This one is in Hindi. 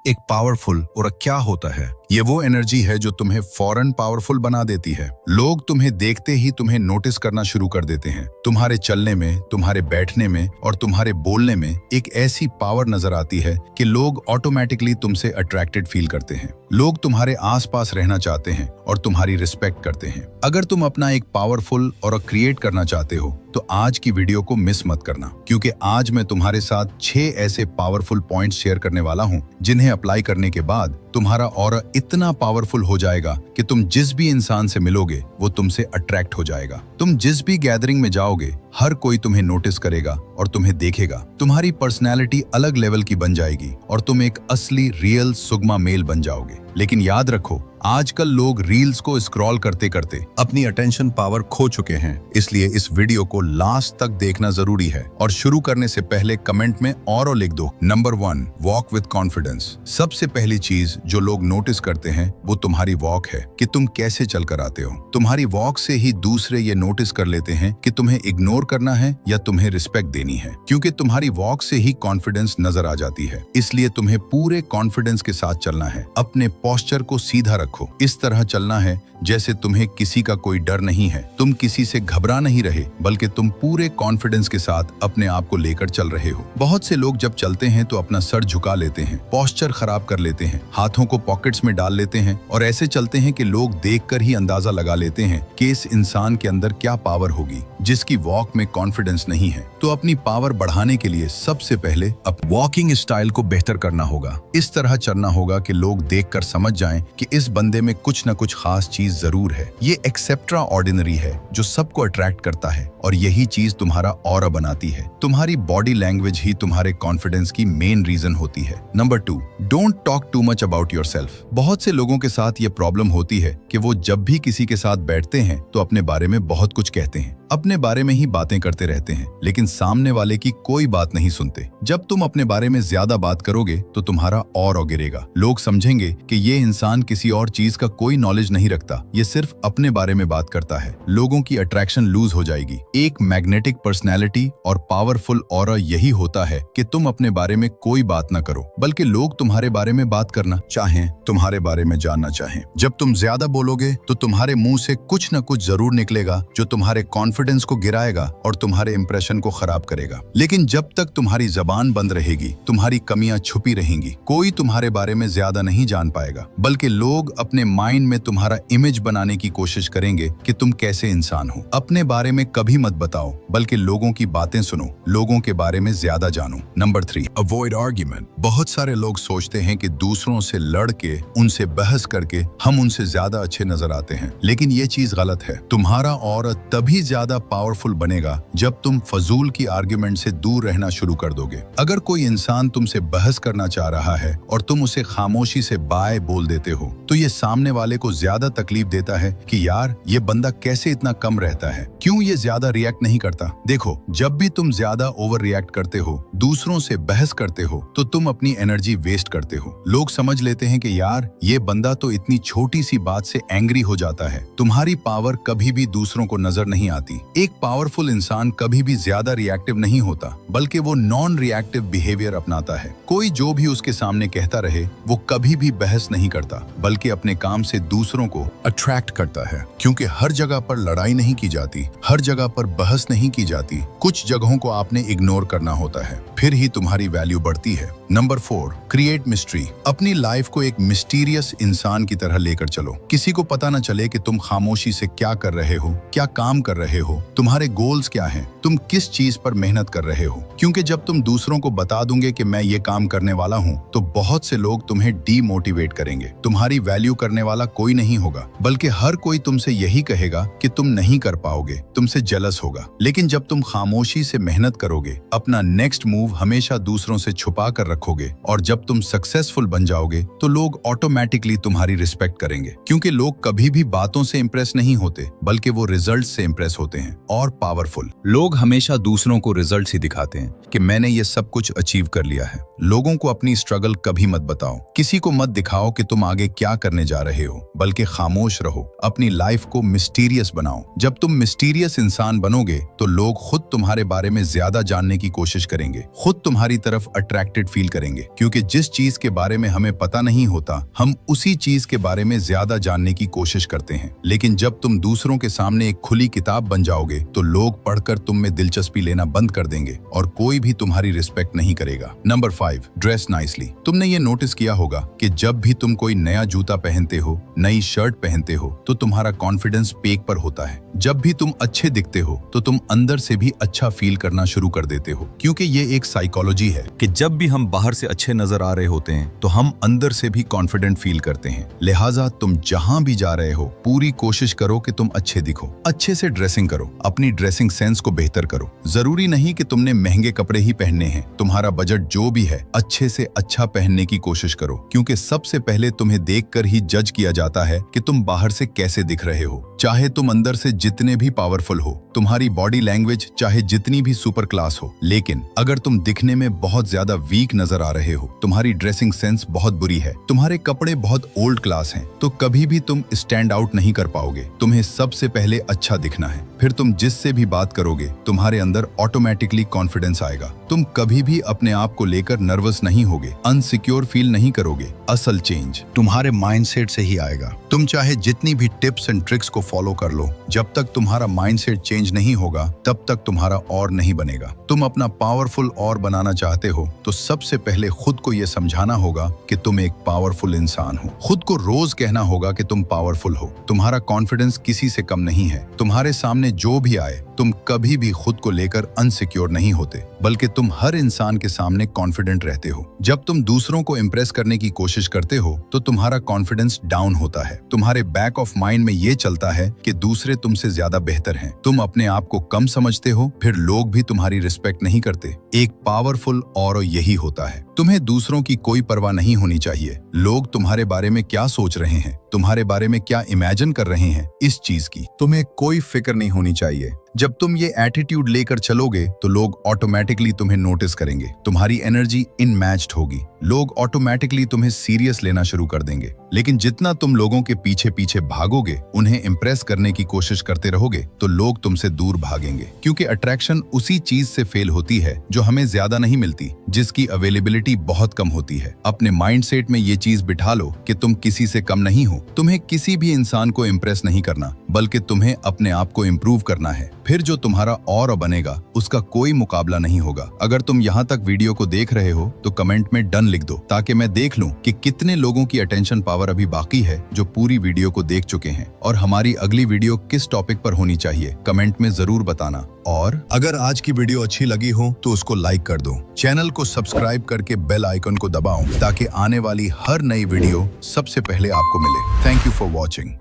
एक पावरफुल और क्या होता है? ये वो एनर्जी है जो तुम्हें फौरन पावरफुल बना देती है। लोग तुम्हें देखते ही तुम्हें नोटिस करना शुरू कर देते हैं। तुम्हारे चलने में, तुम्हारे बैठने में और तुम्हारे बोलने में एक ऐसी पावर नजर आती है कि लोग ऑटोमेटिकली तुमसे अट्रैक्टेड फील करते हैं। लोग तुम्हारे आसपास रहना चाहते हैं और तुम्हारी रिस्पेक्ट करते हैं। अगर तुम अपना एक पावरफुल और क्रिएट करना चाहते हो तो आज की वीडियो को मिस मत करना, क्योंकि आज मैं तुम्हारे साथ 6 ऐसे पावरफुल पॉइंट्स शेयर करने वाला हूं जिन्हें अप्लाई करने के बाद तुम्हारा ऑरा इतना पावरफुल हो जाएगा कि तुम जिस भी इंसान से मिलोगे वो तुमसे अट्रैक्ट हो जाएगा। तुम जिस भी गैदरिंग में जाओगे हर कोई तुम्हें नोटिस करेगा और तुम्हें देखेगा। तुम्हारी पर्सनैलिटी अलग लेवल की बन जाएगी और तुम एक असली रियल सुगमा मेल बन जाओगे। लेकिन याद रखो, आजकल लोग रील्स को स्क्रॉल करते करते अपनी अटेंशन पावर खो चुके हैं, इसलिए इस वीडियो को लास्ट तक देखना जरूरी है। और शुरू करने से पहले कमेंट में और लिख दो, नंबर 1, वॉक विद कॉन्फिडेंस। सबसे पहली चीज जो लोग नोटिस करते हैं वो तुम्हारी वॉक है, कि तुम कैसे चलकर आते हो। तुम्हारी वॉक से ही दूसरे ये नोटिस कर लेते हैं कि तुम्हें इग्नोर करना है या तुम्हें रिस्पेक्ट देनी है, क्योंकि तुम्हारी वॉक से ही कॉन्फिडेंस नजर आ जाती है। इसलिए तुम्हें पूरे कॉन्फिडेंस के साथ चलना है। अपने पोस्चर को सीधा रखो, इस तरह चलना है जैसे तुम्हें किसी का कोई डर नहीं है। तुम किसी से घबरा नहीं रहे, बल्कि तुम पूरे कॉन्फिडेंस के साथ अपने आप को लेकर चल रहे हो। बहुत से लोग जब चलते हैं तो अपना सर झुका लेते हैं, पोस्चर खराब कर लेते हैं, हाथों को पॉकेट्स में डाल लेते हैं और ऐसे चलते हैं कि लोग देखकर ही अंदाजा लगा लेते हैं कि इस इंसान के अंदर क्या पावर होगी, जिसकी वॉक में कॉन्फिडेंस नहीं है। तो अपनी पावर बढ़ाने के लिए सबसे पहले वॉकिंग स्टाइल को बेहतर करना होगा। इस तरह चलना होगा कि लोग देखकर समझ जाएं कि इस बंदे में कुछ न कुछ खास चीज जरूर है। ये एक्सेप्ट्रा ऑर्डिनरी है जो सबको अट्रैक्ट करता है, और यही चीज तुम्हारा ऑरा बनाती है। तुम्हारी बॉडी लैंग्वेज ही तुम्हारे कॉन्फिडेंस की मेन रीजन होती है। Number 2, don't talk too much about yourself. बहुत से लोगों के साथ ये प्रॉब्लम होती है कि वो जब भी किसी के साथ बैठते हैं तो अपने बारे में बहुत कुछ कहते हैं, अपने बारे में ही बातें करते रहते हैं, लेकिन सामने वाले की कोई बात नहीं सुनते। जब तुम अपने बारे में ज्यादा बात करोगे तो तुम्हारा ऑरा गिरेगा। लोग समझेंगे कि ये इंसान किसी और चीज का कोई नॉलेज नहीं रखता, ये सिर्फ अपने बारे में बात करता है। लोगों की अट्रैक्शन लूज हो जाएगी। एक मैग्नेटिक पर्सनैलिटी और पावरफुल ऑरा यही होता है कि तुम अपने बारे में कोई बात ना करो, बल्कि लोग तुम्हारे बारे में बात करना चाहें, तुम्हारे बारे में जानना चाहें। जब तुम ज्यादा बोलोगे तो तुम्हारे मुंह से कुछ न कुछ जरूर निकलेगा जो तुम्हारे कॉन्फिडेंस को गिराएगा और तुम्हारे इंप्रेशन को खराब करेगा। लेकिन जब तक तुम्हारी जबान बंद रहेगी, तुम्हारी कमियां छुपी रहेंगी, कोई तुम्हारे बारे में ज्यादा नहीं जान पाएगा, बल्कि लोग अपने माइंड में तुम्हारा इमेज बनाने की कोशिश करेंगे कि तुम कैसे इंसान हो। अपने बारे में कभी मत बताओ, बल्कि लोगों की बातें सुनो, लोगों के बारे में ज्यादा जानो। Number 3, avoid argument. बहुत सारे लोग सोचते हैं कि दूसरों से लड़ के, उनसे बहस करके हम उनसे ज्यादा अच्छे नजर आते हैं, लेकिन ये चीज गलत है। तुम्हारा ऑरा तभी ज्यादा पावरफुल बनेगा जब तुम फजूल की आर्ग्यूमेंट से दूर रहना शुरू कर दोगे। अगर कोई इंसान तुमसे बहस करना चाह रहा है और तुम उसे खामोशी से बाय बोल देते हो, तो ये सामने वाले को ज्यादा तकलीफ देता है कि यार ये बंदा कैसे इतना कम रहता है, क्यों ये ज्यादा रिएक्ट नहीं करता। देखो, जब भी तुम ज्यादा ओवर रिएक्ट करते हो, दूसरों से बहस करते हो, तो तुम अपनी एनर्जी वेस्ट करते हो। लोग समझ लेते हैं कि यार ये बंदा तो इतनी छोटी सी बात से एंग्री हो जाता है। तुम्हारी पावर कभी भी दूसरों को नजर नहीं आती। एक पावरफुल इंसान कभी भी ज्यादा रिएक्टिव नहीं होता, बल्कि वो नॉन रिएक्टिव बिहेवियर अपनाता है। कोई जो भी उसके सामने कहता रहे, वो कभी भी बहस नहीं करता, बल्कि अपने काम से दूसरों को अट्रैक्ट करता है। क्योंकि हर जगह पर लड़ाई नहीं की जाती, हर जगह पर बहस नहीं की जाती। कुछ जगहों को आपने इग्नोर करना होता है, फिर ही तुम्हारी वैल्यू बढ़ती है। Number 4, create mystery. अपनी लाइफ को एक मिस्टीरियस इंसान की तरह लेकर चलो। किसी को पता न चले कि तुम खामोशी से क्या कर रहे हो, क्या काम कर रहे हो, तुम्हारे गोल्स क्या हैं, तुम किस चीज पर मेहनत कर रहे हो। क्योंकि जब तुम दूसरों को बता दोगे कि मैं ये काम करने वाला हूँ, तो बहुत से लोग तुम्हें डीमोटिवेट करेंगे। तुम्हारी वैल्यू करने वाला कोई नहीं होगा, बल्कि हर कोई तुमसे यही कहेगा कि तुम नहीं कर पाओगे, तुमसे जेलस होगा। लेकिन जब तुम खामोशी से मेहनत करोगे, अपना नेक्स्ट मूव हमेशा दूसरों से छुपा कर रखोगे, और जब तुम सक्सेसफुल बन जाओगे तो लोग ऑटोमेटिकली तुम्हारी रिस्पेक्ट करेंगे। क्योंकि लोग कभी भी बातों से इंप्रेस नहीं होते, बल्कि वो रिजल्ट से इंप्रेस होते हैं। और पावरफुल लोग हमेशा दूसरों को रिजल्ट ही दिखाते हैं कि मैंने ये सब कुछ अचीव कर लिया है। लोगों को अपनी स्ट्रगल कभी मत बताओ, किसी को मत दिखाओ कि तुम आगे क्या करने जा रहे हो, बल्कि खामोश रहो। अपनी लाइफ को मिस्टीरियस बनाओ। जब तुम मिस्टीरियस इंसान बनोगे तो लोग खुद तुम्हारे बारे में ज्यादा जानने की कोशिश करेंगे, खुद तुम्हारी तरफ अट्रैक्टेड फील करेंगे, क्योंकि जिस चीज के बारे में हमें पता नहीं होता हम उसी चीज के बारे में ज्यादा जानने की कोशिश करते हैं। लेकिन जब तुम दूसरों के सामने एक खुली किताब बन जाओगे तो लोग पढ़कर तुम में दिलचस्पी लेना बंद कर देंगे और कोई भी तुम्हारी रिस्पेक्ट नहीं करेगा। Number 5, dress nicely. तुमने ये नोटिस किया होगा कि जब भी तुम कोई नया जूता पहनते हो, नई शर्ट पहनते हो, तो तुम्हारा कॉन्फिडेंस पीक पर होता है। जब भी तुम अच्छे दिखते हो तो तुम अंदर से भी अच्छा फील करना शुरू कर देते हो, क्योंकि ये एक साइकोलॉजी है कि जब भी हम बाहर से अच्छे नजर आ रहे होते हैं तो हम अंदर से भी कॉन्फिडेंट फील करते हैं। लिहाजा तुम जहां भी जा रहे हो पूरी कोशिश करो कि तुम अच्छे दिखो, अच्छे से ड्रेसिंग करो, अपनी ड्रेसिंग सेंस को बेहतर करो। जरूरी नहीं कि तुमने महंगे कपड़े ही पहनने हैं, तुम्हारा बजट जो भी है अच्छे से अच्छा पहनने की कोशिश करो, क्योंकि सबसे पहले तुम्हें देखकर ही जज किया जाता है कि तुम बाहर से कैसे दिख रहे हो। चाहे तुम अंदर से जितने भी पावरफुल हो, तुम्हारी बॉडी लैंग्वेज चाहे जितनी भी सुपर क्लास हो, लेकिन अगर तुम दिखने में बहुत ज्यादा वीक नजर आ रहे हो, तुम्हारी ड्रेसिंग सेंस बहुत बुरी है, तुम्हारे कपड़े बहुत ओल्ड क्लास हैं, तो कभी भी तुम स्टैंड आउट नहीं कर पाओगे। तुम्हें सबसे पहले अच्छा दिखना है, फिर तुम जिससे भी बात करोगे तुम्हारे अंदर ऑटोमेटिकली कॉन्फिडेंस आएगा। तुम कभी भी अपने आप को लेकर नर्वस नहीं होगे, अनसिक्योर फील नहीं करोगे। असल चेंज तुम्हारे माइंडसेट से ही आएगा। तुम चाहे जितनी भी टिप्स एंड ट्रिक्स को फॉलो कर लो, जब तक तुम्हारा माइंडसेट चेंज नहीं होगा तब तक तुम्हारा और नहीं बनेगा। तुम अपना पावरफुल और बनाना चाहते हो तो सबसे पहले खुद को यह समझाना होगा कि तुम एक पावरफुल इंसान हो। खुद को रोज कहना होगा कि तुम पावरफुल हो। तुम्हारा कॉन्फिडेंस किसी से कम नहीं है। तुम्हारे सामने जो भी आए तुम कभी भी खुद को लेकर अनसिक्योर नहीं होते, बल्कि तुम हर इंसान के सामने कॉन्फिडेंट रहते हो। जब तुम दूसरों को इम्प्रेस करने की कोशिश करते हो तो तुम्हारा कॉन्फिडेंस डाउन होता है। तुम्हारे बैक ऑफ माइंड में ये चलता है कि दूसरे तुमसे ज्यादा बेहतर हैं। तुम अपने आप को कम समझते हो, फिर लोग भी तुम्हारी रिस्पेक्ट नहीं करते। एक पावरफुल और यही होता है। तुम्हें दूसरों की कोई परवाह नहीं होनी चाहिए। लोग तुम्हारे बारे में क्या सोच रहे हैं, तुम्हारे बारे में क्या इमेजिन कर रहे हैं, इस चीज की तुम्हें कोई फिक्र नहीं होनी चाहिए। जब तुम ये एटीट्यूड लेकर चलोगे तो लोग ऑटोमेटिकली तुम्हें नोटिस करेंगे। तुम्हारी एनर्जी इनमैच्ड होगी, लोग ऑटोमेटिकली तुम्हें सीरियस लेना शुरू कर देंगे। लेकिन जितना तुम लोगों के पीछे पीछे भागोगे, उन्हें इम्प्रेस करने की कोशिश करते रहोगे, तो लोग तुमसे दूर भागेंगे, क्योंकि अट्रैक्शन उसी चीज से फेल होती है जो हमें ज्यादा नहीं मिलती, जिसकी अवेलेबिलिटी बहुत कम होती है। अपने माइंडसेट में ये चीज बिठा लो कि तुम किसी से कम नहीं हो। तुम्हें किसी भी इंसान को इम्प्रेस नहीं करना, बल्कि तुम्हें अपने आप को इम्प्रूव करना है। फिर जो तुम्हारा और बनेगा उसका कोई मुकाबला नहीं होगा। अगर तुम यहाँ तक वीडियो को देख रहे हो तो कमेंट में डन लिख दो, ताकि मैं देख लूं कि कितने लोगों की अटेंशन पावर अभी बाकी है जो पूरी वीडियो को देख चुके हैं। और हमारी अगली वीडियो किस टॉपिक पर होनी चाहिए कमेंट में जरूर बताना। और अगर आज की वीडियो अच्छी लगी हो तो उसको लाइक कर दो, चैनल को सब्सक्राइब करके बेल आइकन को दबाओ, ताकि आने वाली हर नई वीडियो सबसे पहले आपको मिले। Thank you for watching.